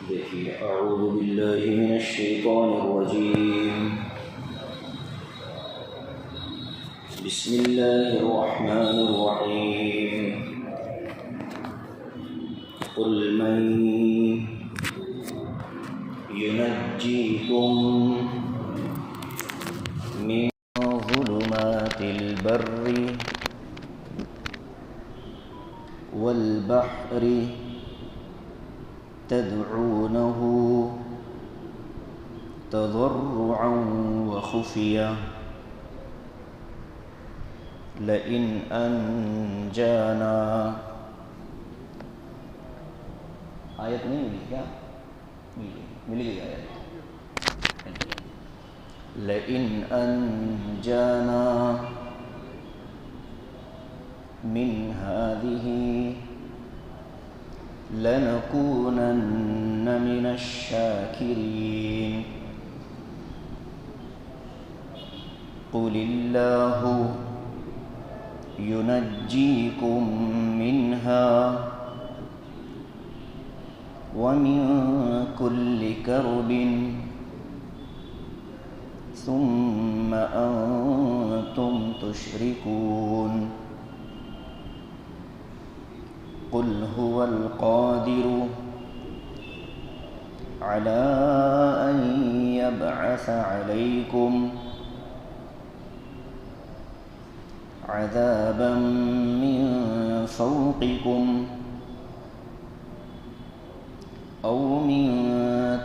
دیکھیے اعوذ باللہ من الشیطان الرجیم بسم اللہ الرحمن الرحیم قل من ينجيكم من ظلمات البر والبحر تدعونه تضرعا وخفيا لئن أنجانا آیت نہیں ملی کیا؟ مل گئی آیت. لئن أنجانا من هذه لنكونن من الشاكرين قل الله ينجيكم منها ومن كل كرب ثم أنتم تشركون قل هو القادر على أن يبعث عليكم عذابا من فوقكم أو من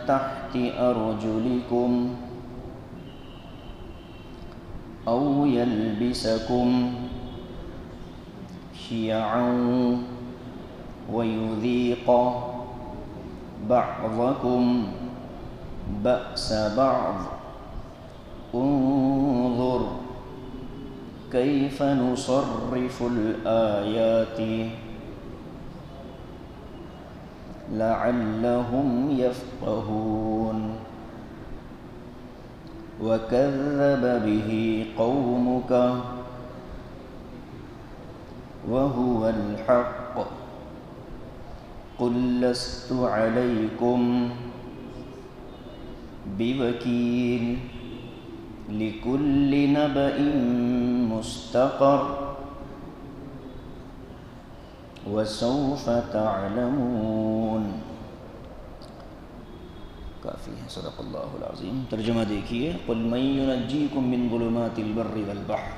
تحت أرجلكم أو يلبسكم شيعا ويذيق بعضكم بأس بعض انظر كيف نصرف الآيات لعلهم يفقهون وكذب به قومك وهو الحق قل لست عليكم بوكيل لكل نبأ مستقر وسوف تعلمون. کافی ہے. صدق اللہ العظیم. ترجمہ دیکھیے. قل من ينجيكم من ظلمات البر والبحر.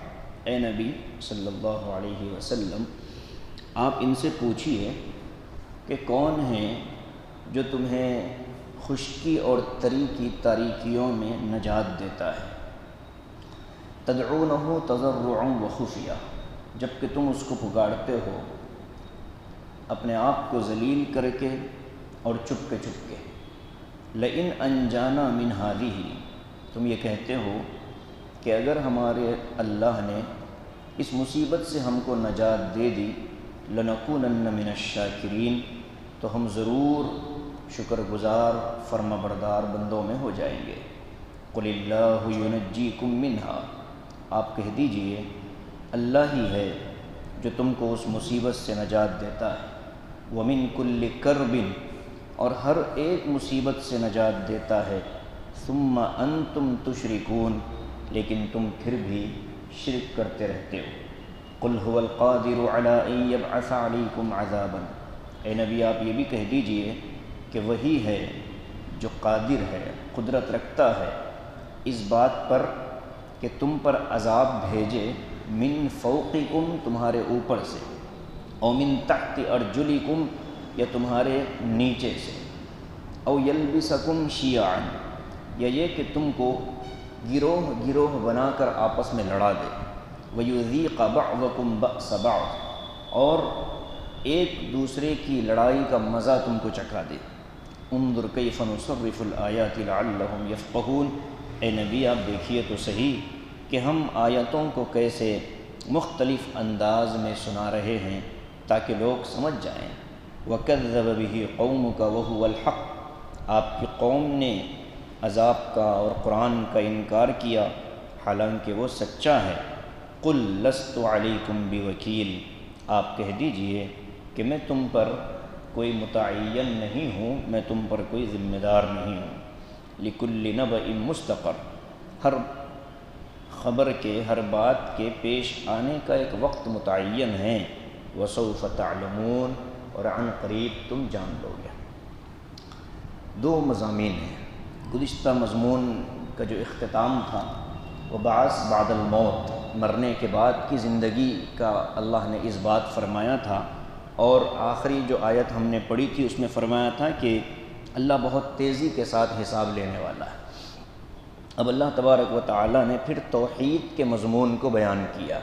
اے نبی صلی اللہ علیہ وسلم آپ ان سے پوچھیے کہ کون ہے جو تمہیں خشکی اور تری کی تاریکیوں میں نجات دیتا ہے. تدعونہ تضرعا وخفیہ، جب کہ تم اس کو پکارتے ہو اپنے آپ کو ذلیل کر کے اور چپ کے. لئن انجانا من ہذہ، تم یہ کہتے ہو کہ اگر ہمارے اللہ نے اس مصیبت سے ہم کو نجات دے دی، لنکونن من الشاکرین، تو ہم ضرور شکر گزار فرما بردار بندوں میں ہو جائیں گے. قل اللہ ینجیکم منہا، آپ کہہ دیجئے اللہ ہی ہے جو تم کو اس مصیبت سے نجات دیتا ہے. ومن کل کرب، اور ہر ایک مصیبت سے نجات دیتا ہے. ثم انتم تشرکون، لیکن تم پھر بھی شرک کرتے رہتے ہو. قل هو القادر على ان يبعث عليكم عذابا، اے نبی آپ یہ بھی کہہ دیجئے کہ وہی ہے جو قادر ہے، قدرت رکھتا ہے اس بات پر کہ تم پر عذاب بھیجے. من فوقکم، تمہارے اوپر سے، او من تحت ارجلکم، یا تمہارے نیچے سے، او یلبسکم شیعا، یا یہ کہ تم کو گروہ گروہ بنا کر آپس میں لڑا دے. ویذیق بعضکم بأس بعض، اور ایک دوسرے کی لڑائی کا مزہ تم کو چکھا دے. انظر کیف نصرف الآیات لعلہم یفقہون، اے نبی آپ دیکھیے تو صحیح کہ ہم آیتوں کو کیسے مختلف انداز میں سنا رہے ہیں تاکہ لوگ سمجھ جائیں. وَكَذَّبَ بِهِ قَوْمُكَ وَهُوَ الْحَقُّ، آپ کی قوم نے عذاب کا اور قرآن کا انکار کیا حالانکہ وہ سچا ہے. قُلْ لَسْتُ عَلَيْكُمْ بِوَكِيلٍ، آپ کہہ دیجئے کہ میں تم پر کوئی متعین نہیں ہوں، میں تم پر کوئی ذمہ دار نہیں ہوں۔ لکل نبأ مستقر، ہر خبر کے، ہر بات کے پیش آنے کا ایک وقت متعین ہے۔ وسوف تعلمون، اور عن قریب تم جان لو گے۔ دو مضامین ہیں۔ گزشتہ مضمون کا جو اختتام تھا وہ بعث بعد الموت، مرنے کے بعد کی زندگی کا اللہ نے اس بات فرمایا تھا، اور آخری جو آیت ہم نے پڑھی تھی اس میں فرمایا تھا کہ اللہ بہت تیزی کے ساتھ حساب لینے والا ہے۔ اب اللہ تبارک و تعالی نے پھر توحید کے مضمون کو بیان کیا۔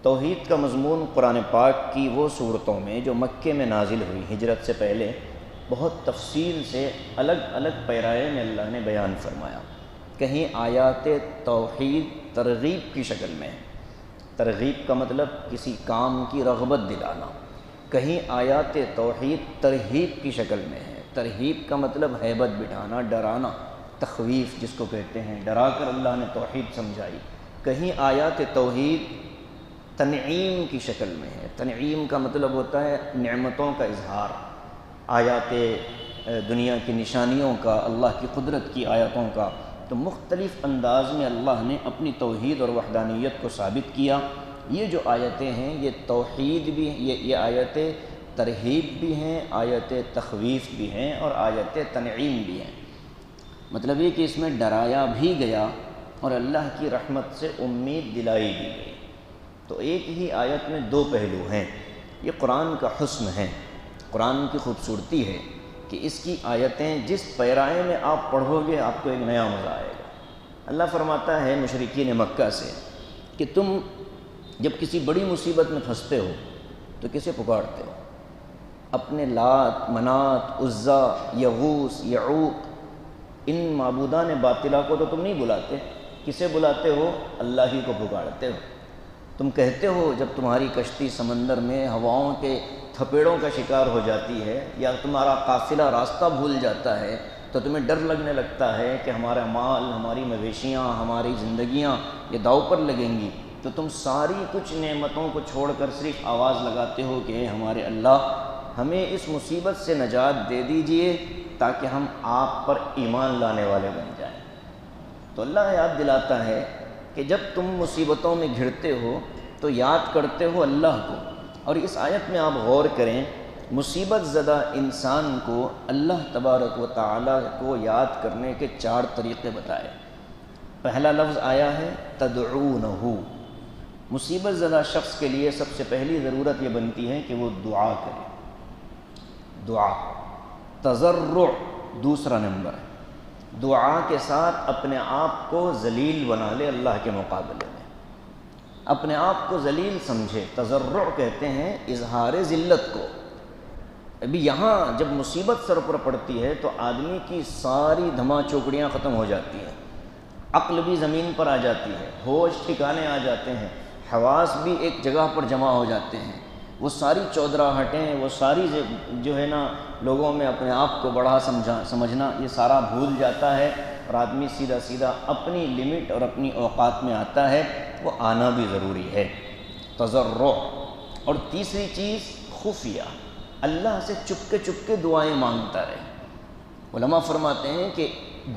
توحید کا مضمون قرآن پاک کی وہ صورتوں میں جو مکے میں نازل ہوئی ہجرت سے پہلے بہت تفصیل سے الگ الگ پیرائے میں اللہ نے بیان فرمایا۔ کہیں آیات توحید ترغیب کی شکل میں، ترغیب کا مطلب کسی کام کی رغبت دلانا، کہیں آیات توحید ترہیب کی شکل میں ہے، ترہیب کا مطلب ہیبت بٹھانا، ڈرانا، تخویف جس کو کہتے ہیں، ڈرا کر اللہ نے توحید سمجھائی۔ کہیں آیات توحید تنعیم کی شکل میں ہے، تنعیم کا مطلب ہوتا ہے نعمتوں کا اظہار، آیات دنیا کی نشانیوں کا، اللہ کی قدرت کی آیاتوں کا۔ تو مختلف انداز میں اللہ نے اپنی توحید اور وحدانیت کو ثابت کیا۔ یہ جو آیتیں ہیں یہ توحید بھی، یہ آیتیں ترہیب بھی ہیں، آیت تخویف بھی ہیں، اور آیت تنعیم بھی ہیں۔ مطلب یہ کہ اس میں ڈرایا بھی گیا اور اللہ کی رحمت سے امید دلائی بھی گئی۔ تو ایک ہی آیت میں دو پہلو ہیں۔ یہ قرآن کا حسن ہے، قرآن کی خوبصورتی ہے کہ اس کی آیتیں جس پیرائے میں آپ پڑھو گے آپ کو ایک نیا مزہ آئے گا۔ اللہ فرماتا ہے مشرکین مکہ سے کہ تم جب کسی بڑی مصیبت میں پھنستے ہو تو کسے پکارتے ہو؟ اپنے لات، منات، عزا، یغوث، یعوق، ان معبودان باطلہ کو تو تم نہیں بلاتے، کسے بلاتے ہو؟ اللہ ہی کو پکارتے ہو۔ تم کہتے ہو جب تمہاری کشتی سمندر میں ہواؤں کے تھپیڑوں کا شکار ہو جاتی ہے یا تمہارا قافلہ راستہ بھول جاتا ہے تو تمہیں ڈر لگنے لگتا ہے کہ ہمارا مال، ہماری مویشیاں، ہماری زندگیاں یہ داؤ پر لگیں گی، تو تم ساری کچھ نعمتوں کو چھوڑ کر صرف آواز لگاتے ہو کہ ہمارے اللہ ہمیں اس مصیبت سے نجات دے دیجئے تاکہ ہم آپ پر ایمان لانے والے بن جائیں۔ تو اللہ یاد دلاتا ہے کہ جب تم مصیبتوں میں گھرتے ہو تو یاد کرتے ہو اللہ کو۔ اور اس آیت میں آپ غور کریں، مصیبت زدہ انسان کو اللہ تبارک و تعالیٰ کو یاد کرنے کے 4 طریقے بتائے۔ پہلا لفظ آیا ہے تدعونہ۔ مصیبت زدہ شخص کے لیے سب سے پہلی ضرورت یہ بنتی ہے کہ وہ دعا کرے، دعا۔ تضرع دوسرا نمبر ہے، دعا کے ساتھ اپنے آپ کو ذلیل بنا لے اللہ کے مقابلے میں، اپنے آپ کو ذلیل سمجھے۔ تضرع کہتے ہیں اظہار ذلت کو۔ ابھی یہاں جب مصیبت سر پر پڑتی ہے تو آدمی کی ساری دھما چوکڑیاں ختم ہو جاتی ہیں، عقل بھی زمین پر آ جاتی ہے، ہوش ٹھکانے آ جاتے ہیں، حواس بھی ایک جگہ پر جمع ہو جاتے ہیں۔ وہ ساری چودراہٹیں، وہ ساری جو ہے نا لوگوں میں اپنے آپ کو بڑا سمجھنا، یہ سارا بھول جاتا ہے اور آدمی سیدھا سیدھا اپنی لمٹ اور اپنی اوقات میں آتا ہے۔ وہ آنا بھی ضروری ہے، تضرع۔ اور تیسری چیز خفیہ، اللہ سے چپکے دعائیں مانگتا رہے۔ علماء فرماتے ہیں کہ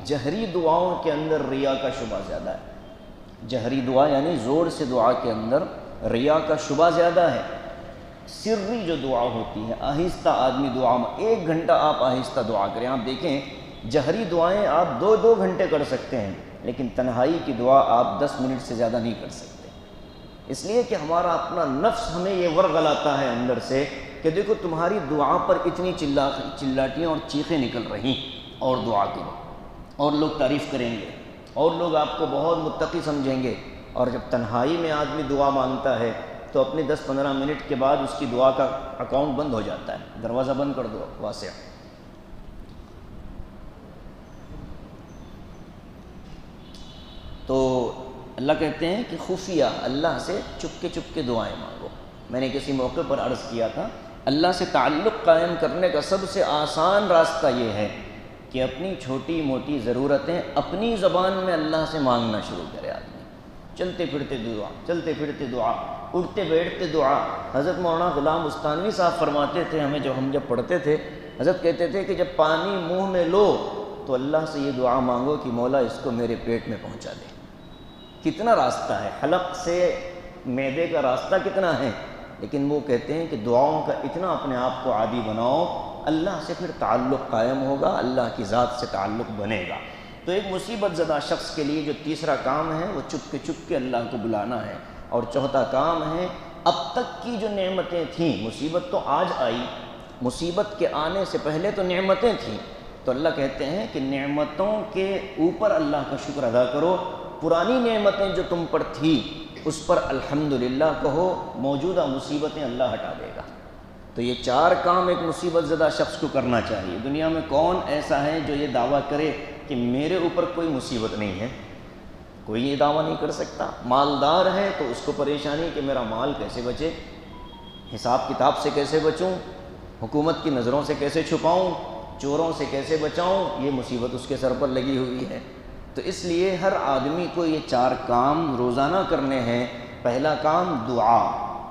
جہری دعاؤں کے اندر ریا کا شبہ زیادہ ہے۔ جہری دعا یعنی زور سے دعا کے اندر ریا کا شبہ زیادہ ہے۔ سری جو دعا ہوتی ہے، آہستہ آدمی دعا میں 1 گھنٹہ آپ آہستہ دعا کریں۔ آپ دیکھیں جہری دعائیں آپ 2 گھنٹے کر سکتے ہیں، لیکن تنہائی کی دعا آپ 10 منٹ سے زیادہ نہیں کر سکتے، اس لیے کہ ہمارا اپنا نفس ہمیں یہ ورغلاتا ہے اندر سے کہ دیکھو تمہاری دعا پر اتنی چلاٹیاں اور چیخیں نکل رہی، اور دعا کرو، اور لوگ تعریف کریں گے، اور لوگ آپ کو بہت متقی سمجھیں گے۔ اور جب تنہائی میں آدمی دعا مانگتا ہے تو اپنے 10-15 منٹ کے بعد اس کی دعا کا اکاؤنٹ بند ہو جاتا ہے، دروازہ بند کر دو واسع۔ تو اللہ کہتے ہیں کہ خفیہ اللہ سے چپکے دعائیں مانگو۔ میں نے کسی موقع پر عرض کیا تھا، اللہ سے تعلق قائم کرنے کا سب سے آسان راستہ یہ ہے کہ اپنی چھوٹی موٹی ضرورتیں اپنی زبان میں اللہ سے مانگنا شروع کرے آدمی۔ چلتے پھرتے دعا، اٹھتے بیٹھتے دعا۔ حضرت مولانا غلام استانوی صاحب فرماتے تھے ہمیں، ہم جب پڑھتے تھے، حضرت کہتے تھے کہ جب پانی منہ میں لو تو اللہ سے یہ دعا مانگو کہ مولا اس کو میرے پیٹ میں پہنچا دے۔ کتنا راستہ ہے، حلق سے معدے کا راستہ کتنا ہے، لیکن وہ کہتے ہیں کہ دعاؤں کا اتنا اپنے آپ کو عادی بناؤ، اللہ سے پھر تعلق قائم ہوگا، اللہ کی ذات سے تعلق بنے گا۔ تو ایک مصیبت زدہ شخص کے لیے جو تیسرا کام ہے وہ چپ کے اللہ کو بلانا ہے، اور چوتھا کام ہے اب تک کی جو نعمتیں تھیں، مصیبت تو آج آئی، مصیبت کے آنے سے پہلے تو نعمتیں تھیں، تو اللہ کہتے ہیں کہ نعمتوں کے اوپر اللہ کا شکر ادا کرو، پرانی نعمتیں جو تم پر تھی اس پر الحمدللہ کہو، موجودہ مصیبتیں اللہ ہٹا دے گا۔ تو یہ 4 کام ایک مصیبت زدہ شخص کو کرنا چاہیے۔ دنیا میں کون ایسا ہے جو یہ دعویٰ کرے کہ میرے اوپر کوئی مصیبت نہیں ہے؟ کوئی یہ دعویٰ نہیں کر سکتا۔ مالدار ہے تو اس کو پریشانی کہ میرا مال کیسے بچے، حساب کتاب سے کیسے بچوں، حکومت کی نظروں سے کیسے چھپاؤں، چوروں سے کیسے بچاؤں، یہ مصیبت اس کے سر پر لگی ہوئی ہے۔ تو اس لیے ہر آدمی کو یہ 4 کام روزانہ کرنے ہیں۔ پہلا کام دعا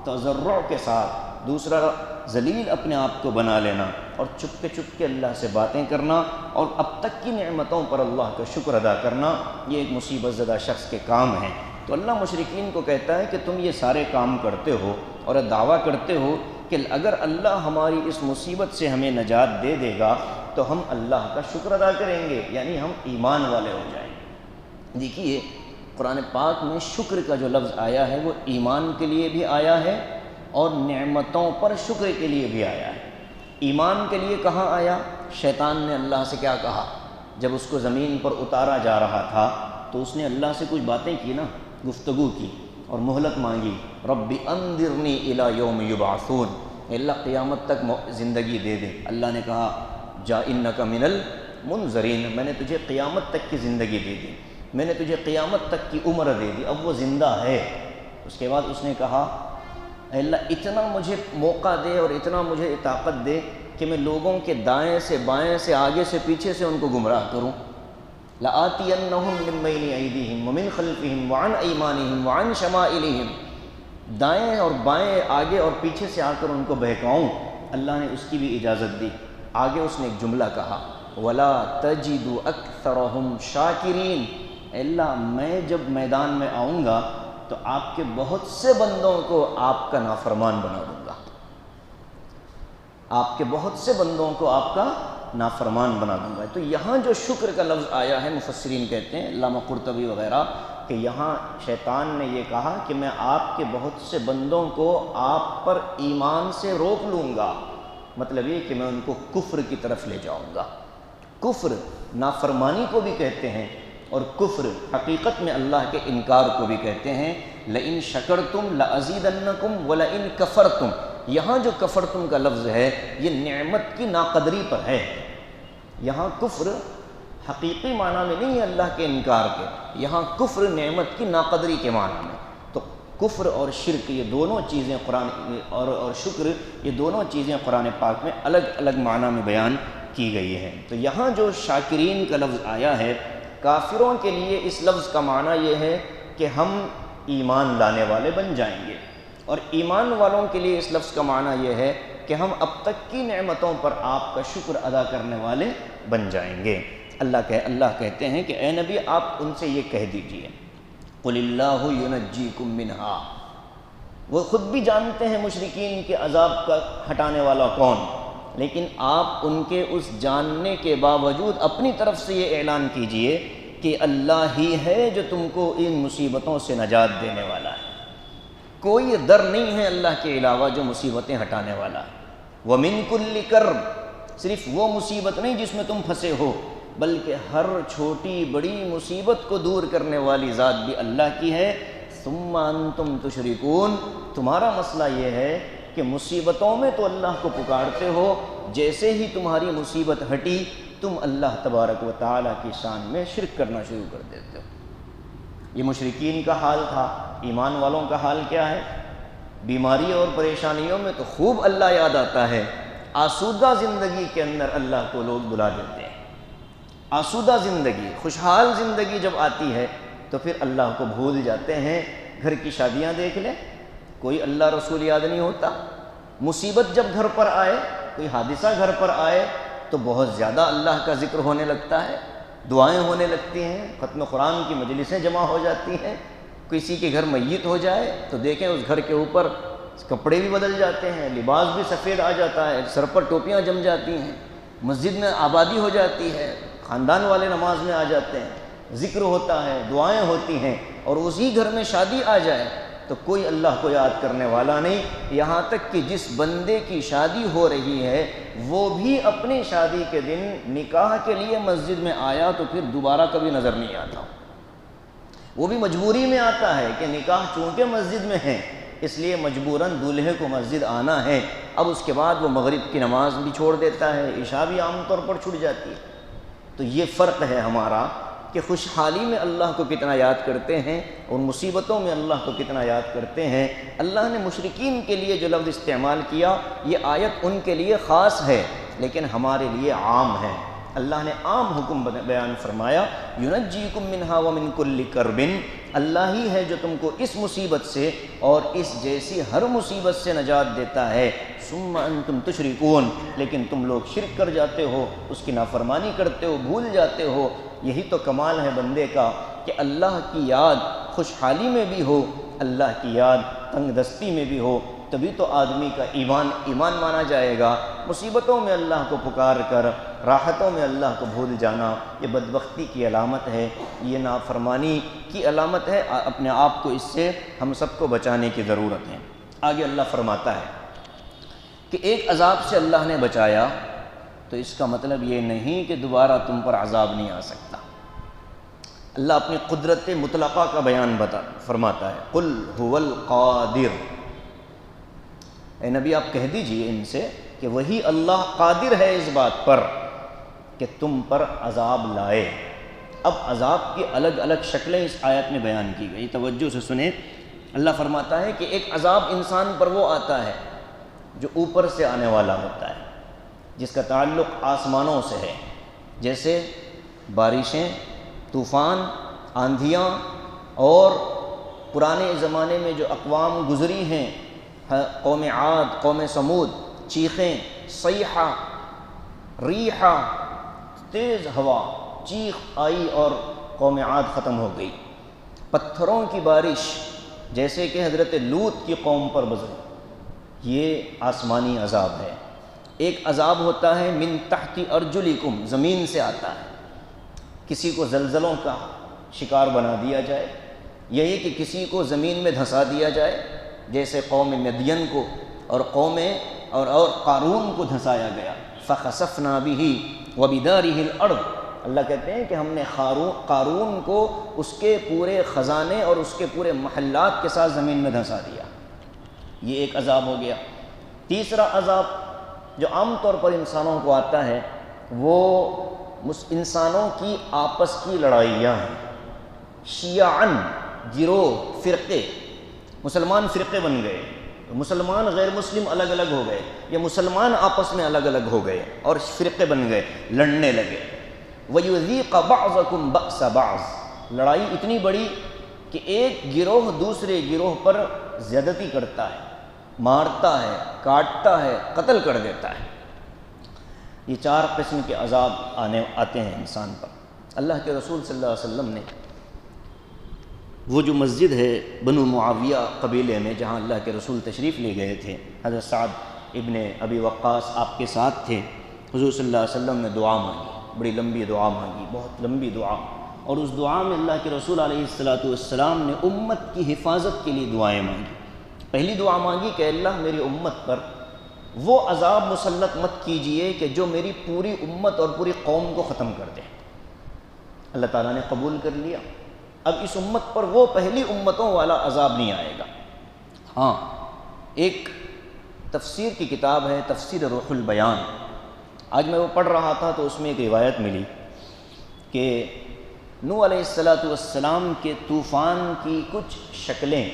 تضرع کے ساتھ، دوسرا ذلیل اپنے آپ کو بنا لینا، اور چپ کے اللہ سے باتیں کرنا، اور اب تک کی نعمتوں پر اللہ کا شکر ادا کرنا، یہ ایک مصیبت زدہ شخص کے کام ہیں۔ تو اللہ مشرکین کو کہتا ہے کہ تم یہ سارے کام کرتے ہو اور دعویٰ کرتے ہو کہ اگر اللہ ہماری اس مصیبت سے ہمیں نجات دے دے گا تو ہم اللہ کا شکر ادا کریں گے، یعنی ہم ایمان والے ہو جائیں گے۔ دیکھیے قرآن پاک میں شکر کا جو لفظ آیا ہے وہ ایمان کے لیے بھی آیا ہے اور نعمتوں پر شکر کے لیے بھی آیا ہے۔ ایمان کے لیے کہاں آیا؟ شیطان نے اللہ سے کیا کہا جب اس کو زمین پر اتارا جا رہا تھا؟ تو اس نے اللہ سے کچھ باتیں کی نا، گفتگو کی اور مہلت مانگی، رب انذرنی الی یوم یبعثون، اللہ قیامت تک زندگی دے دے۔ اللہ نے کہا جا انک من المنذرین، میں نے تجھے قیامت تک کی زندگی دے دی، میں نے تجھے قیامت تک کی عمر دے دی، اب وہ زندہ ہے۔ اس کے بعد اس نے کہا اے اللہ اتنا مجھے موقع دے اور اتنا مجھے طاقت دے کہ میں لوگوں کے دائیں سے بائیں سے آگے سے پیچھے سے ان کو گمراہ کروں۔ لآتینہم من بین ایدیہم ومن خلفہم وعن ایمانہم وعن شمائلہم، دائیں اور بائیں آگے اور پیچھے سے آ کر ان کو بہکاؤں۔ اللہ نے اس کی بھی اجازت دی۔ آگے اس نے ایک جملہ کہا ولا تجد اکثرہم شاکرین، اے اللہ میں جب میدان میں آؤں گا تو آپ کے بہت سے بندوں کو آپ کا نافرمان بنا دوں گا، آپ کے بہت سے بندوں کو آپ کا نافرمان بنا دوں گا۔ تو یہاں جو شکر کا لفظ آیا ہے، مفسرین کہتے ہیں علامہ قرطبی وغیرہ کہ یہاں شیطان نے یہ کہا کہ میں آپ کے بہت سے بندوں کو آپ پر ایمان سے روک لوں گا، مطلب یہ کہ میں ان کو کفر کی طرف لے جاؤں گا۔ کفر نافرمانی کو بھی کہتے ہیں، اور کفر حقیقت میں اللہ کے انکار کو بھی کہتے ہیں۔ لئن شکرتم لازیدنکم ولئن کفرتم، یہاں جو کفرتم کا لفظ ہے یہ نعمت کی ناقدری پر ہے۔ یہاں کفر حقیقی معنی میں نہیں ہے اللہ کے انکار کے، یہاں کفر نعمت کی ناقدری کے معنی میں۔ تو کفر اور شرک یہ دونوں چیزیں قرآن اور شکر یہ دونوں چیزیں قرآن پاک میں الگ الگ معنی میں بیان کی گئی ہیں۔ تو یہاں جو شاکرین کا لفظ آیا ہے، کافروں کے لیے اس لفظ کا معنی یہ ہے کہ ہم ایمان لانے والے بن جائیں گے، اور ایمان والوں کے لیے اس لفظ کا معنی یہ ہے کہ ہم اب تک کی نعمتوں پر آپ کا شکر ادا کرنے والے بن جائیں گے۔ اللہ کہتے ہیں کہ اے نبی آپ ان سے یہ کہہ دیجئے قل اللہ ینجیکم منہا، وہ خود بھی جانتے ہیں مشرکین کے عذاب کا ہٹانے والا کون، لیکن آپ ان کے اس جاننے کے باوجود اپنی طرف سے یہ اعلان کیجئے کہ اللہ ہی ہے جو تم کو ان مصیبتوں سے نجات دینے والا ہے، کوئی در نہیں ہے اللہ کے علاوہ جو مصیبتیں ہٹانے والا ہے۔ وَمِن كُلِّ كَرْبٍ، صرف وہ مصیبت نہیں جس میں تم پھنسے ہو، بلکہ ہر چھوٹی بڑی مصیبت کو دور کرنے والی ذات بھی اللہ کی ہے۔ ثُمَّ أَنْتُمْ تُشْرِكُونَ، تمہارا مسئلہ یہ ہے کہ مصیبتوں میں تو اللہ کو پکارتے ہو، جیسے ہی تمہاری مصیبت ہٹی تم اللہ تبارک و تعالیٰ کی شان میں شرک کرنا شروع کر دیتے ہو۔ یہ مشرکین کا حال تھا۔ ایمان والوں کا حال کیا ہے؟ بیماری اور پریشانیوں میں تو خوب اللہ یاد آتا ہے، آسودہ زندگی کے اندر اللہ کو لوگ بلا دیتے ہیں۔ آسودہ زندگی، خوشحال زندگی جب آتی ہے تو پھر اللہ کو بھول جاتے ہیں۔ گھر کی شادیاں دیکھ لیں، کوئی اللہ رسول یاد نہیں ہوتا؟ مصیبت جب گھر پر آئے، کوئی حادثہ گھر پر آئے تو بہت زیادہ اللہ کا ذکر ہونے لگتا ہے، دعائیں ہونے لگتی ہیں، ختم قرآن کی مجلسیں جمع ہو جاتی ہیں۔ کسی کے گھر میت ہو جائے تو دیکھیں اس گھر کے اوپر کپڑے بھی بدل جاتے ہیں، لباس بھی سفید آ جاتا ہے، سر پر ٹوپیاں جم جاتی ہیں، مسجد میں آبادی ہو جاتی ہے، خاندان والے نماز میں آ جاتے ہیں، ذکر ہوتا ہے، دعائیں ہوتی ہیں۔ اور اسی گھر میں شادی آ جائے تو کوئی اللہ کو یاد کرنے والا نہیں، یہاں تک کہ جس بندے کی شادی ہو رہی ہے وہ بھی اپنی شادی کے دن نکاح کے لیے مسجد میں آیا تو پھر دوبارہ کبھی نظر نہیں آتا، وہ بھی مجبوری میں آتا ہے کہ نکاح چونکہ مسجد میں ہے اس لیے مجبوراً دولہے کو مسجد آنا ہے۔ اب اس کے بعد وہ مغرب کی نماز بھی چھوڑ دیتا ہے، عشاء بھی عام طور پر چھوٹ جاتی ہے۔ تو یہ فرق ہے ہمارا کہ خوشحالی میں اللہ کو کتنا یاد کرتے ہیں اور مصیبتوں میں اللہ کو کتنا یاد کرتے ہیں۔ اللہ نے مشرکین کے لیے جو لفظ استعمال کیا، یہ آیت ان کے لیے خاص ہے لیکن ہمارے لیے عام ہے۔ اللہ نے عام حکم بیان فرمایا، یُنَجِّیکُم مِّنْہَا وَمِن کُلِّ کَرْبٍ، اللہ ہی ہے جو تم کو اس مصیبت سے اور اس جیسی ہر مصیبت سے نجات دیتا ہے، ثُمَّ أَنتُمْ تُشْرِكُونَ، لیکن تم لوگ شرک کر جاتے ہو، اس کی نافرمانی کرتے ہو، بھول جاتے ہو۔ یہی تو کمال ہے بندے کا کہ اللہ کی یاد خوشحالی میں بھی ہو، اللہ کی یاد تنگ دستی میں بھی ہو، تبھی تو آدمی کا ایمان مانا جائے گا۔ مصیبتوں میں اللہ کو پکار کر راحتوں میں اللہ کو بھول جانا یہ بدبختی کی علامت ہے، یہ نافرمانی کی علامت ہے۔ اپنے آپ کو اس سے ہم سب کو بچانے کی ضرورت ہے۔ آگے اللہ فرماتا ہے کہ ایک عذاب سے اللہ نے بچایا تو اس کا مطلب یہ نہیں کہ دوبارہ تم پر عذاب نہیں آ سکتا۔ اللہ اپنی قدرت مطلقہ کا بیان فرماتا ہے، قل هو القادر، اے نبی آپ کہہ دیجئے ان سے کہ وہی اللہ قادر ہے اس بات پر کہ تم پر عذاب لائے۔ اب عذاب کی الگ الگ شکلیں اس آیت میں بیان کی گئی، توجہ سے سنیں۔ اللہ فرماتا ہے کہ ایک عذاب انسان پر وہ آتا ہے جو اوپر سے آنے والا ہوتا ہے، جس کا تعلق آسمانوں سے ہے، جیسے بارشیں، طوفان، آندھیاں، اور پرانے زمانے میں جو اقوام گزری ہیں، قوم عاد، قوم سمود، چیخیں، صیحہ، ریحہ، تیز ہوا، چیخ آئی اور قوم عاد ختم ہو گئی۔ پتھروں کی بارش جیسے کہ حضرت لوط کی قوم پر گزری، یہ آسمانی عذاب ہے۔ ایک عذاب ہوتا ہے من تحت ارجلکم، زمین سے آتا ہے، کسی کو زلزلوں کا شکار بنا دیا جائے، یہی کہ کسی کو زمین میں دھنسا دیا جائے، جیسے قوم مدین کو اور اور قارون کو دھنسایا گیا۔ فخسفنا به وبداره الارض، اللہ کہتے ہیں کہ ہم نے قارون کو اس کے پورے خزانے اور اس کے پورے محلات کے ساتھ زمین میں دھنسا دیا، یہ ایک عذاب ہو گیا۔ تیسرا عذاب جو عام طور پر انسانوں کو آتا ہے وہ انسانوں کی آپس کی لڑائیاں ہیں، شیعاً، گروہ، فرقے، مسلمان فرقے بن گئے، مسلمان غیر مسلم الگ الگ ہو گئے، یا مسلمان آپس میں الگ الگ ہو گئے اور فرقے بن گئے، لڑنے لگے۔ وَيُذِيقَ بَعْضَكُمْ بَأْسَ بَعْض، لڑائی اتنی بڑی کہ ایک گروہ دوسرے گروہ پر زیادتی کرتا ہے، مارتا ہے، کاٹتا ہے، قتل کر دیتا ہے۔ یہ چار قسم کے عذاب آتے ہیں انسان پر۔ اللہ کے رسول صلی اللہ علیہ وسلم نے وہ جو مسجد ہے بنو معاویہ قبیلے میں جہاں اللہ کے رسول تشریف لے گئے تھے، حضرت سعد ابن ابی وقاص آپ کے ساتھ تھے، حضور صلی اللہ علیہ وسلم نے دعا مانگی، بڑی لمبی دعا مانگی، بہت لمبی دعا، اور اس دعا میں اللہ کے رسول علیہ السلام نے امت کی حفاظت کے لیے دعائیں مانگی۔ پہلی دعا مانگی کہ اللہ میری امت پر وہ عذاب مسلط مت کیجئے کہ جو میری پوری امت اور پوری قوم کو ختم کر دے۔ اللہ تعالیٰ نے قبول کر لیا، اب اس امت پر وہ پہلی امتوں والا عذاب نہیں آئے گا۔ ہاں، ایک تفسیر کی کتاب ہے تفسیر روح البیان، آج میں وہ پڑھ رہا تھا تو اس میں ایک روایت ملی کہ نوح علیہ السلام کے طوفان کی کچھ شکلیں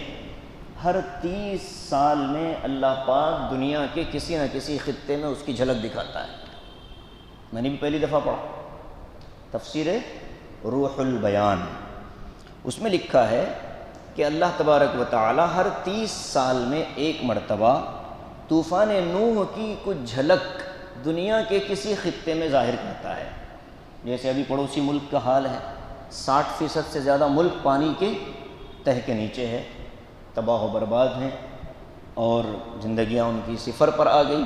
ہر 30 سال میں اللہ پاک دنیا کے کسی نہ کسی خطے میں اس کی جھلک دکھاتا ہے۔ میں نے بھی پہلی دفعہ پڑھا تفسیر روح البیان، اس میں لکھا ہے کہ اللہ تبارک و تعالی ہر 30 سال میں ایک مرتبہ طوفان نوح کی کچھ جھلک دنیا کے کسی خطے میں ظاہر کرتا ہے. جیسے ابھی پڑوسی ملک کا حال ہے، 60% سے زیادہ ملک پانی کے تہہ کے نیچے ہے، تباہ و برباد ہیں اور زندگیاں ان کی صفر پر آ گئی.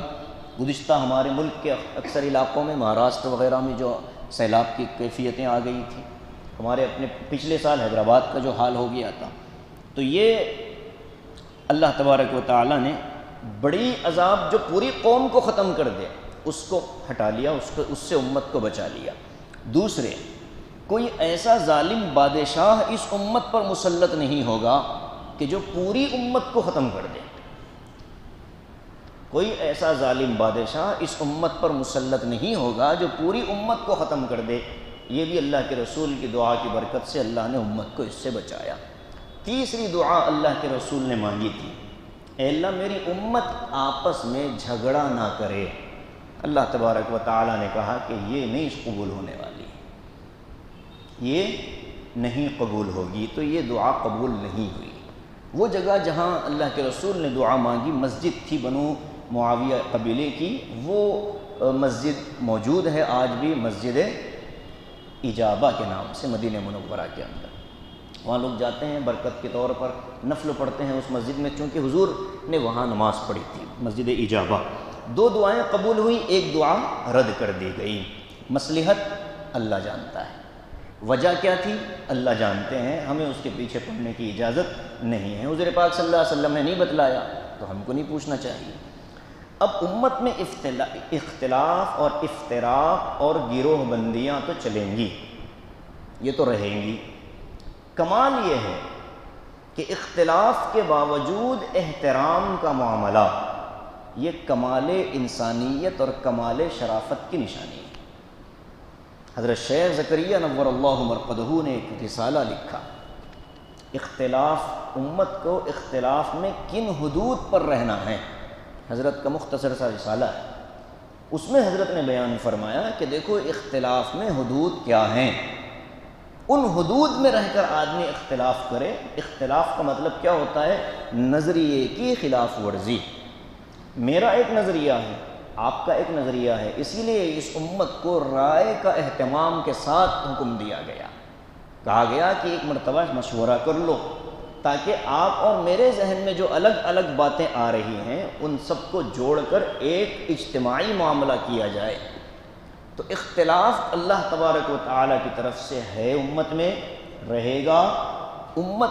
گزشتہ ہمارے ملک کے اکثر علاقوں میں، مہاراشٹر وغیرہ میں جو سیلاب کی کیفیتیں آ گئی تھیں، ہمارے اپنے پچھلے سال حیدرآباد کا جو حال ہو گیا تھا. تو یہ اللہ تبارک و تعالیٰ نے بڑی عذاب جو پوری قوم کو ختم کر دے اس کو ہٹا لیا، اس سے امت کو بچا لیا. دوسرے، کوئی ایسا ظالم بادشاہ اس امت پر مسلط نہیں ہوگا کہ جو پوری امت کو ختم کر دے. کوئی ایسا ظالم بادشاہ اس امت پر مسلط نہیں ہوگا جو پوری امت کو ختم کر دے. یہ بھی اللہ کے رسول کی دعا کی برکت سے اللہ نے امت کو اس سے بچایا. تیسری دعا اللہ کے رسول نے مانگی تھی، اے اللہ میری امت آپس میں جھگڑا نہ کرے. اللہ تبارک و تعالیٰ نے کہا کہ یہ نہیں قبول ہونے والی، یہ نہیں قبول ہوگی. تو یہ دعا قبول نہیں ہوئی. وہ جگہ جہاں اللہ کے رسول نے دعا مانگی مسجد تھی بنو معاویہ قبیلے کی، وہ مسجد موجود ہے آج بھی، مسجد اجابہ کے نام سے مدینہ منورہ کے اندر. وہاں لوگ جاتے ہیں برکت کے طور پر، نفل پڑھتے ہیں اس مسجد میں، چونکہ حضور نے وہاں نماز پڑھی تھی، مسجد اجابہ. 2 دعائیں قبول ہوئیں، ایک دعا رد کر دی گئی. مصلحت اللہ جانتا ہے، وجہ کیا تھی اللہ جانتے ہیں، ہمیں اس کے پیچھے پڑنے کی اجازت نہیں ہے. حضور پاک صلی اللہ علیہ وسلم نے نہیں بتلایا تو ہم کو نہیں پوچھنا چاہیے. اب امت میں اختلاف اور افتراق اور گروہ بندیاں تو چلیں گی، یہ تو رہیں گی. کمال یہ ہے کہ اختلاف کے باوجود احترام کا معاملہ، یہ کمال انسانیت اور کمال شرافت کی نشانی ہے. حضرت شیخ زکریا نور اللہ مرقدہ نے ایک رسالہ لکھا، اختلاف، امت کو اختلاف میں کن حدود پر رہنا ہے. حضرت کا مختصر سا رسالہ ہے، اس میں حضرت نے بیان فرمایا کہ دیکھو اختلاف میں حدود کیا ہیں، ان حدود میں رہ کر آدمی اختلاف کرے. اختلاف کا مطلب کیا ہوتا ہے؟ نظریے کی خلاف ورزی. میرا ایک نظریہ ہے، آپ کا ایک نظریہ ہے، اسی لیے اس امت کو رائے کا اہتمام کے ساتھ حکم دیا گیا. کہا گیا کہ ایک مرتبہ مشورہ کر لو تاکہ آپ اور میرے ذہن میں جو الگ الگ باتیں آ رہی ہیں ان سب کو جوڑ کر ایک اجتماعی معاملہ کیا جائے. تو اختلاف اللہ تبارک و تعالیٰ کی طرف سے ہے، امت میں رہے گا. امت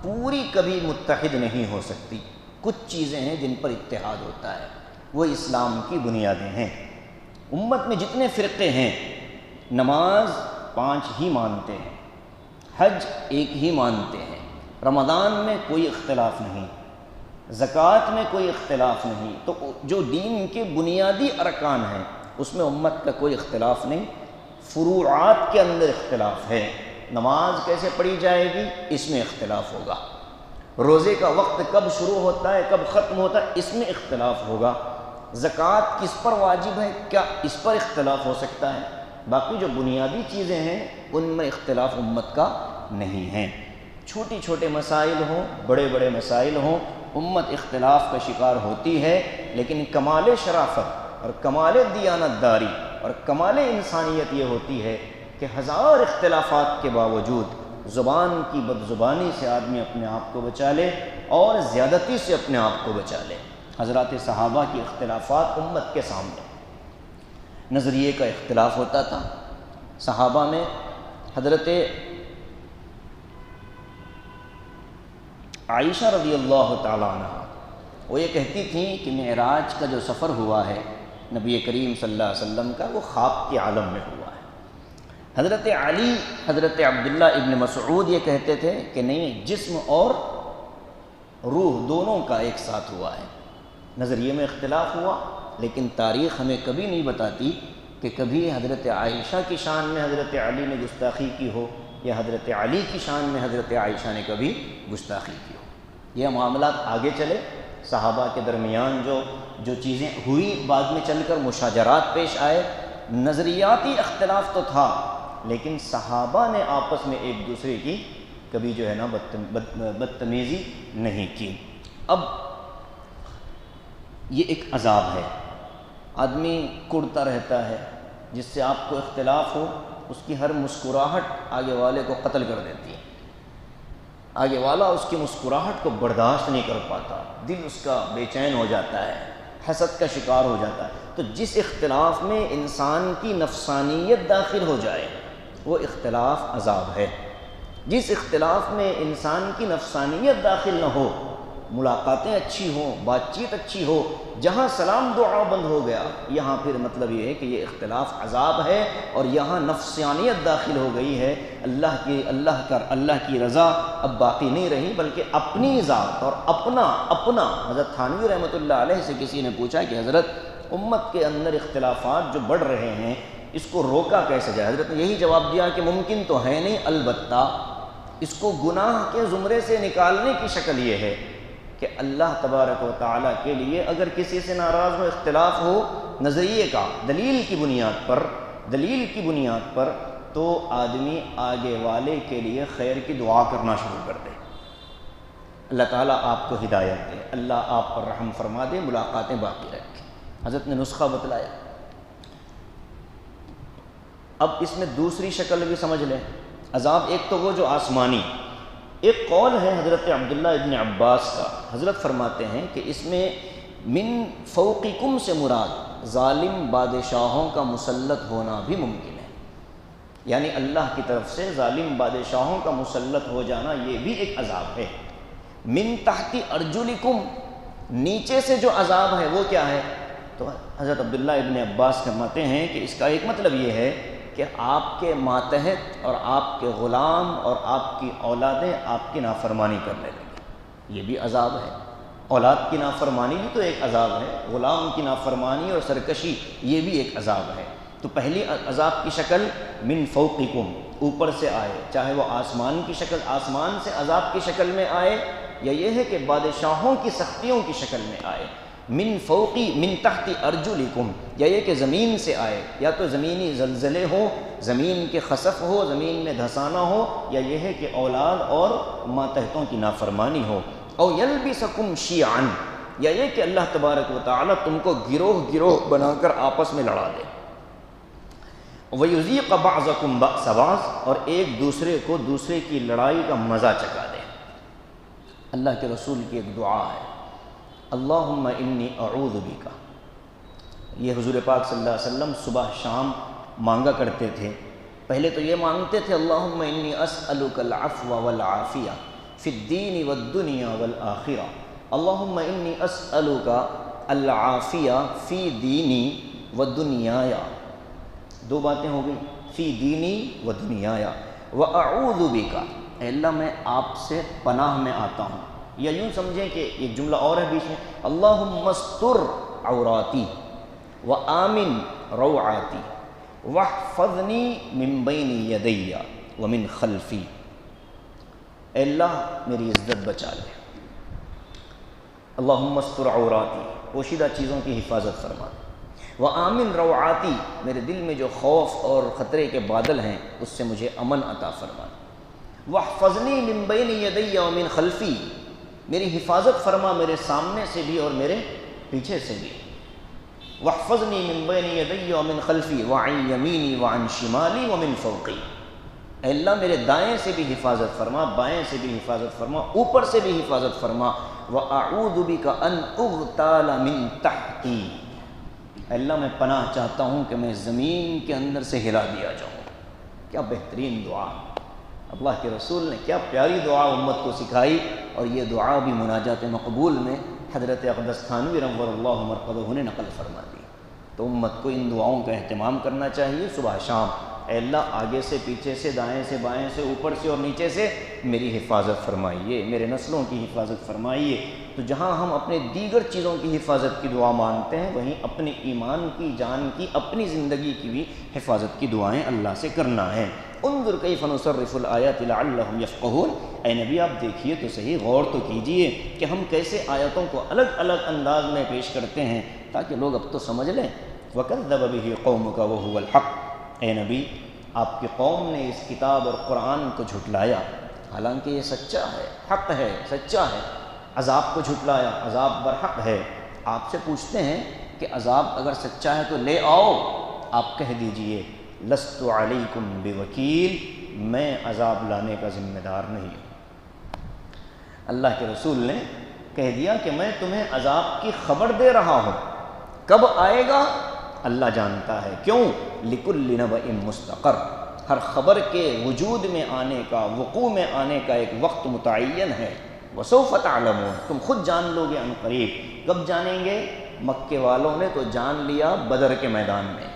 پوری کبھی متحد نہیں ہو سکتی. کچھ چیزیں ہیں جن پر اتحاد ہوتا ہے، وہ اسلام کی بنیادیں ہیں. امت میں جتنے فرقے ہیں، نماز 5 ہی مانتے ہیں، حج 1 ہی مانتے ہیں، رمضان میں کوئی اختلاف نہیں، زکوٰۃ میں کوئی اختلاف نہیں. تو جو دین کے بنیادی ارکان ہیں اس میں امت کا کوئی اختلاف نہیں. فروعات کے اندر اختلاف ہے. نماز کیسے پڑھی جائے گی اس میں اختلاف ہوگا. روزے کا وقت کب شروع ہوتا ہے کب ختم ہوتا ہے اس میں اختلاف ہوگا. زکوٰۃ کس پر واجب ہے کیا اس پر اختلاف ہو سکتا ہے. باقی جو بنیادی چیزیں ہیں ان میں اختلاف امت کا نہیں ہے. چھوٹی چھوٹے مسائل ہوں، بڑے بڑے مسائل ہوں، امت اختلاف کا شکار ہوتی ہے. لیکن کمال شرافت اور کمال دیانت داری اور کمال انسانیت یہ ہوتی ہے کہ ہزار اختلافات کے باوجود زبان کی بدزبانی سے آدمی اپنے آپ کو بچا لے اور زیادتی سے اپنے آپ کو بچا لے. حضرات صحابہ کی اختلافات امت کے سامنے، نظریے کا اختلاف ہوتا تھا. صحابہ میں حضرت عائشہ رضی اللہ تعالیٰ عنہ، وہ یہ کہتی تھیں کہ معراج کا جو سفر ہوا ہے نبی کریم صلی اللہ علیہ وسلم کا، وہ خواب کے عالم میں ہوا ہے. حضرت علی، حضرت عبداللہ ابن مسعود یہ کہتے تھے کہ نہیں، جسم اور روح دونوں کا ایک ساتھ ہوا ہے. نظریے میں اختلاف ہوا، لیکن تاریخ ہمیں کبھی نہیں بتاتی کہ کبھی حضرت عائشہ کی شان میں حضرت علی نے گستاخی کی ہو یا حضرت علی کی شان میں حضرت عائشہ نے کبھی گستاخی کی ہو. یہ معاملات آگے چلے، صحابہ کے درمیان جو چیزیں ہوئی بعد میں چل کر مشاجرات پیش آئے. نظریاتی اختلاف تو تھا لیکن صحابہ نے آپس میں ایک دوسرے کی کبھی جو ہے نا بدتمیزی نہیں کی۔ اب یہ ایک عذاب ہے، آدمی کڑتا رہتا ہے، جس سے آپ کو اختلاف ہو، اس کی ہر مسکراہٹ آگے والے کو قتل کر دیتی ہے، آگے والا اس کی مسکراہٹ کو برداشت نہیں کر پاتا، دل اس کا بے چین ہو جاتا ہے، حسد کا شکار ہو جاتا ہے۔ تو جس اختلاف میں انسان کی نفسانیت داخل ہو جائے وہ اختلاف عذاب ہے۔ جس اختلاف میں انسان کی نفسانیت داخل نہ ہو، ملاقاتیں اچھی ہوں، بات چیت اچھی ہو، جہاں سلام دعا بند ہو گیا، یہاں پھر مطلب یہ ہے کہ یہ اختلاف عذاب ہے، اور یہاں نفسانیت داخل ہو گئی ہے، اللہ کی رضا اب باقی نہیں رہی، بلکہ اپنی ذات اور اپنا۔ حضرت تھانوی رحمۃ اللہ علیہ سے کسی نے پوچھا کہ حضرت امت کے اندر اختلافات جو بڑھ رہے ہیں اس کو روکا کیسے جائے؟ حضرت نے یہی جواب دیا کہ ممکن تو ہے نہیں، البتہ اس کو گناہ کے زمرے سے نکالنے کی شکل یہ ہے کہ اللہ تبارک و تعالیٰ کے لیے اگر کسی سے ناراض ہو، اختلاف ہو نظریے کا، دلیل کی بنیاد پر، تو آدمی آگے والے کے لیے خیر کی دعا کرنا شروع کر دے۔ اللہ تعالیٰ آپ کو ہدایت دے، اللہ آپ پر رحم فرما دے، ملاقاتیں باقی رکھے۔ حضرت نے نسخہ بتلایا۔ اب اس میں دوسری شکل بھی سمجھ لیں عذاب، ایک تو وہ جو آسمانی، ایک قول ہے حضرت عبداللہ ابن عباس کا، حضرت فرماتے ہیں کہ اس میں من فوقکم سے مراد ظالم بادشاہوں کا مسلط ہونا بھی ممکن ہے، یعنی اللہ کی طرف سے ظالم بادشاہوں کا مسلط ہو جانا یہ بھی ایک عذاب ہے۔ من تحت ارجلکم، نیچے سے جو عذاب ہے وہ کیا ہے؟ تو حضرت عبداللہ ابن عباس فرماتے ہیں کہ اس کا ایک مطلب یہ ہے کہ آپ کے ماتحت اور آپ کے غلام اور آپ کی اولادیں آپ کی نافرمانی کرنے لگیں، یہ بھی عذاب ہے۔ اولاد کی نافرمانی بھی تو ایک عذاب ہے، غلام کی نافرمانی اور سرکشی یہ بھی ایک عذاب ہے۔ تو پہلی عذاب کی شکل من فوقکم، اوپر سے آئے، چاہے وہ آسمان کی شکل، آسمان سے عذاب کی شکل میں آئے، یا یہ ہے کہ بادشاہوں کی سختیوں کی شکل میں آئے۔ من فوقی من تحت ارجلکم، یا یہ کہ زمین سے آئے، یا تو زمینی زلزلے ہو، زمین کے خسف ہو، زمین میں دھسانا ہو، یا یہ ہے کہ اولاد اور ماتحتوں کی نافرمانی ہو۔ او یلبسکم شیعا، یا یہ کہ اللہ تبارک و تعالی تم کو گروہ بنا کر آپس میں لڑا دے۔ وَيُذِيقَ بَعْضَكُمْ بَأْسَ بَعْضٍ، اور ایک دوسرے کو دوسرے کی لڑائی کا مزہ چکھا دے۔ اللہ کے رسول کی ایک دعا ہے، اللہم انی اعوذ بک، یہ حضور پاک صلی اللہ علیہ وسلم صبح شام مانگا کرتے تھے۔ پہلے تو یہ مانگتے تھے اللہم انی اسألک العفو والعافیہ فی الدین والدنیا والآخرہ، اللہم انی اسألک العافیہ فی دینی ودنیایا، دو باتیں ہو گئی، فی دینی و دنیایا، وَأَعُوذُ بِكَ، اے اللہ میں آپ سے پناہ میں آتا ہوں، یا یوں سمجھیں کہ ایک جملہ اور ہے بیچ میں، اللہم استر عوراتی وآمن روعاتی واحفظنی من بین یدی ومن خلفی، اے اللہ میری عزت بچا لے، اللہم استر عوراتی، پوشیدہ چیزوں کی حفاظت فرما، وآمن روعاتی، میرے دل میں جو خوف اور خطرے کے بادل ہیں اس سے مجھے امن عطا فرما، واحفظنی من بین یدی ومن خلفی، میری حفاظت فرما میرے سامنے سے بھی اور میرے پیچھے سے بھی، واحفظنی من بین یدی ومن خلفی وعن یمینی وعن شمالی ومن فوقی، اے اللہ میرے دائیں سے بھی حفاظت فرما، بائیں سے بھی حفاظت فرما، اوپر سے بھی حفاظت فرما، وَأَعُوذُ بِكَ أَنْ أُغْتَالَ مِنْ تَحْتِي، اے اللہ میں پناہ چاہتا ہوں کہ میں زمین کے اندر سے ہلا دیا جاؤں۔ کیا بہترین دعا، اللہ کے رسول نے کیا پیاری دعا امت کو سکھائی، اور یہ دعا بھی مناجات مقبول میں حضرت اقدس تھانوی نور اللہ مرقدہ نے نقل فرما دی۔ تو امت کو ان دعاؤں کا اہتمام کرنا چاہیے صبح شام، اے اللہ آگے سے پیچھے سے دائیں سے بائیں سے اوپر سے اور نیچے سے میری حفاظت فرمائیے، میرے نسلوں کی حفاظت فرمائیے۔ تو جہاں ہم اپنے دیگر چیزوں کی حفاظت کی دعا مانگتے ہیں، وہیں اپنے ایمان کی، جان کی، اپنی زندگی کی بھی حفاظت کی دعائیں اللہ سے کرنا ہے۔ انظر کیف نصرف الآیات لعلہم یفقہون، اے نبی آپ دیکھیے تو صحیح، غور تو کیجئے کہ ہم کیسے آیتوں کو الگ الگ انداز میں پیش کرتے ہیں تاکہ لوگ اب تو سمجھ لیں۔ وَكَذَّبَ بِهِ قَوْمُكَ وَهُوَ الْحَقُّ، اے نبی آپ کی قوم نے اس کتاب اور قرآن کو جھٹلایا حالانکہ یہ سچا ہے، حق ہے، سچا ہے، عذاب کو جھٹلایا، عذاب برحق ہے۔ آپ سے پوچھتے ہیں کہ عذاب اگر سچا ہے تو لے آؤ، آپ کہہ دیجئے لست علیکم بوکیل، میں عذاب لانے کا ذمہ دار نہیں ہوں۔ اللہ کے رسول نے کہہ دیا کہ میں تمہیں عذاب کی خبر دے رہا ہوں، کب آئے گا اللہ جانتا ہے۔ کیوں؟ لکل نبأ مستقر، ہر خبر کے وجود میں آنے کا، وقوع میں آنے کا ایک وقت متعین ہے۔ وسوف تعلمون، تم خود جان لو گے عن قریب۔ کب جانیں گے؟ مکے والوں نے تو جان لیا بدر کے میدان میں۔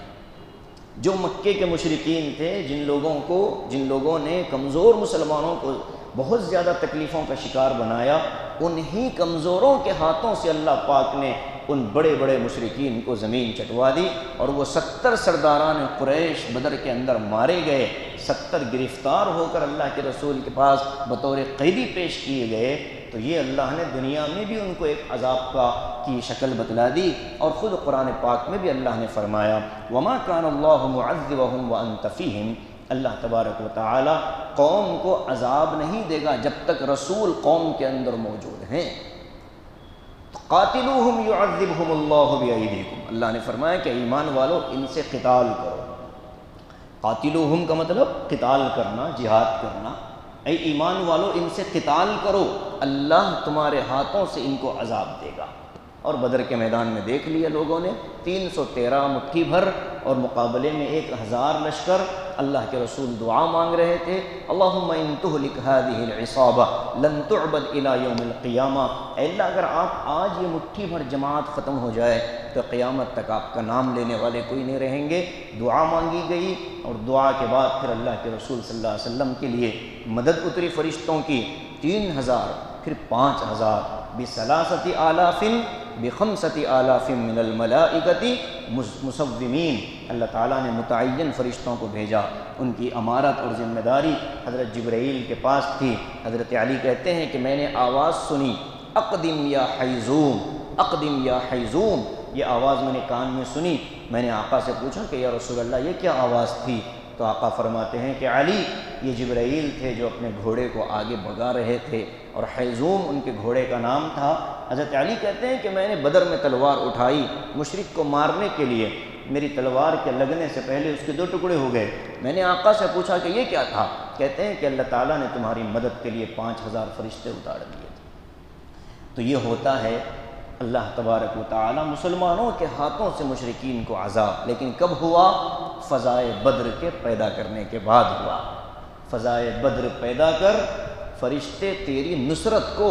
جو مکے کے مشرکین تھے، جن لوگوں نے کمزور مسلمانوں کو بہت زیادہ تکلیفوں کا شکار بنایا، انہی کمزوروں کے ہاتھوں سے اللہ پاک نے ان بڑے بڑے مشرکین کو زمین چٹوا دی، اور وہ 70 سرداران قریش بدر کے اندر مارے گئے، 70 گرفتار ہو کر اللہ کے رسول کے پاس بطور قیدی پیش کیے گئے۔ تو یہ اللہ نے دنیا میں بھی ان کو ایک عذاب کی شکل بتلا دی، اور خود قرآن پاک میں بھی اللہ نے فرمایا وَمَا كَانَ اللَّهُ مُعَذِّبَهُمْ وَأَنْتَ فِيهِمْ، اللہ تبارک و تعالی قوم کو عذاب نہیں دے گا جب تک رسول قوم کے اندر موجود ہیں۔ قاتلوہم یعذبہم اللہ بأیدیکم، اللہ نے فرمایا کہ ایمان والو ان سے قتال کرو۔ قاتلوہم کا مطلب قتال کرنا، جہاد کرنا۔ اے ایمان والو ان سے قتال کرو، اللہ تمہارے ہاتھوں سے ان کو عذاب دے گا۔ اور بدر کے میدان میں دیکھ لیا لوگوں نے، 313 مٹھی بھر اور مقابلے میں 1000 لشکر۔ اللہ کے رسول دعا مانگ رہے تھے اللہم ان تہلک هذه العصابہ لن تعبد الى یوم القیامہ، اے اللہ اگر آپ آج یہ مٹھی بھر جماعت ختم ہو جائے تو قیامت تک آپ کا نام لینے والے کوئی نہیں رہیں گے۔ دعا مانگی گئی، اور دعا کے بعد پھر اللہ کے رسول صلی اللہ علیہ وسلم کے لیے مدد اتری فرشتوں کی، 3000 پھر 5000 ب3,000 ب5,000 من الملائکۃ مسومین، اللہ تعالیٰ نے متعین فرشتوں کو بھیجا۔ ان کی امارت اور ذمہ داری حضرت جبرائیل کے پاس تھی۔ حضرت علی کہتے ہیں کہ میں نے آواز سنی اقدم یا حیزوم، اقدم یا حیزوم، یہ آواز میں نے کان میں سنی۔ میں نے آقا سے پوچھا کہ یا رسول اللہ یہ کیا آواز تھی؟ تو آقا فرماتے ہیں کہ علی یہ جبرائیل تھے جو اپنے گھوڑے کو آگے بھگا رہے تھے، اور حیزوم ان کے گھوڑے کا نام تھا۔ حضرت علی کہتے ہیں کہ میں نے بدر میں تلوار اٹھائی مشرک کو مارنے کے لیے، میری تلوار کے لگنے سے پہلے اس کے 2 ٹکڑے ہو گئے۔ میں نے آقا سے پوچھا کہ یہ کیا تھا؟ کہتے ہیں کہ اللہ تعالیٰ نے تمہاری مدد کے لیے 5000 فرشتے اتار دیے تھے۔ تو یہ ہوتا ہے اللہ تبارک و تعالی مسلمانوں کے ہاتھوں سے مشرکین کو عذاب، لیکن کب ہوا؟ فضائے بدر کے پیدا کرنے کے بعد ہوا۔ فضائے بدر پیدا کر، فرشتے تیری نصرت کو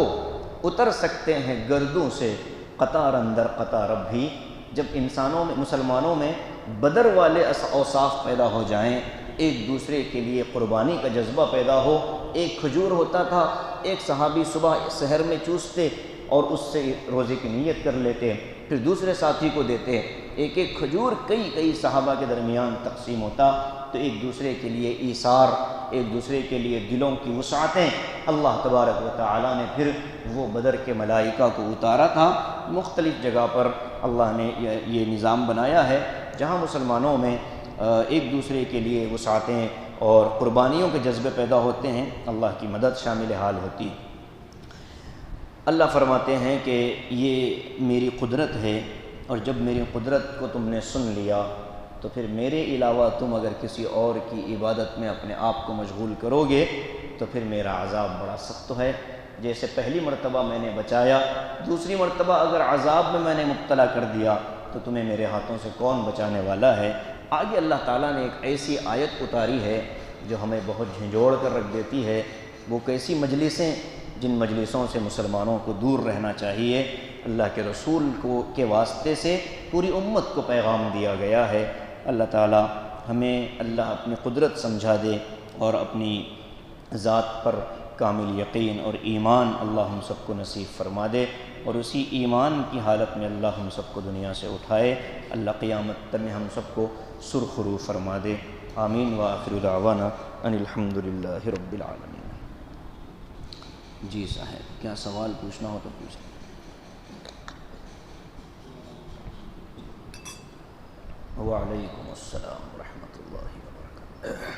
اتر سکتے ہیں گردوں سے قطار اندر قطار اب بھی۔ جب انسانوں میں، مسلمانوں میں بدر والے اوصاف پیدا ہو جائیں، ایک دوسرے کے لیے قربانی کا جذبہ پیدا ہو۔ ایک کھجور ہوتا تھا، ایک صحابی صبح سحر میں چوستے اور اس سے روزے کی نیت کر لیتے، پھر دوسرے ساتھی کو دیتے، ایک ایک کھجور کئی صحابہ کے درمیان تقسیم ہوتا۔ تو ایک دوسرے کے لیے ایثار، ایک دوسرے کے لیے دلوں کی وسعتیں اللہ تبارک و تعالیٰ نے پھر وہ بدر کے ملائکہ کو اتارا تھا۔ مختلف جگہ پر اللہ نے یہ نظام بنایا ہے جہاں مسلمانوں میں ایک دوسرے کے لیے وسعتیں اور قربانیوں کے جذبے پیدا ہوتے ہیں، اللہ کی مدد شامل حال ہوتی۔ اللہ فرماتے ہیں کہ یہ میری قدرت ہے، اور جب میری قدرت کو تم نے سن لیا تو پھر میرے علاوہ تم اگر کسی اور کی عبادت میں اپنے آپ کو مشغول کرو گے تو پھر میرا عذاب بڑا سخت ہے۔ جیسے پہلی مرتبہ میں نے بچایا، دوسری مرتبہ اگر عذاب میں نے مبتلا کر دیا تو تمہیں میرے ہاتھوں سے کون بچانے والا ہے؟ آگے اللہ تعالیٰ نے ایک ایسی آیت اتاری ہے جو ہمیں بہت جھنجھوڑ کر رکھ دیتی ہے۔ وہ کیسی مجلسیں جن مجلسوں سے مسلمانوں کو دور رہنا چاہیے۔ اللہ کے رسول کے واسطے سے پوری امت کو پیغام دیا گیا ہے۔ اللہ تعالی ہمیں اللہ اپنی قدرت سمجھا دے، اور اپنی ذات پر کامل یقین اور ایمان اللہ ہم سب کو نصیب فرما دے، اور اسی ایمان کی حالت میں اللہ ہم سب کو دنیا سے اٹھائے۔ اللہ قیامت میں ہم سب کو سرخرو فرما دے۔ آمین وآخر دعوانا ان الحمد للہ رب العالمین۔ جی صاحب، کیا سوال پوچھنا ہو تو پوچھیں۔ وعلیکم السلام ورحمۃ اللہ وبرکاتہ۔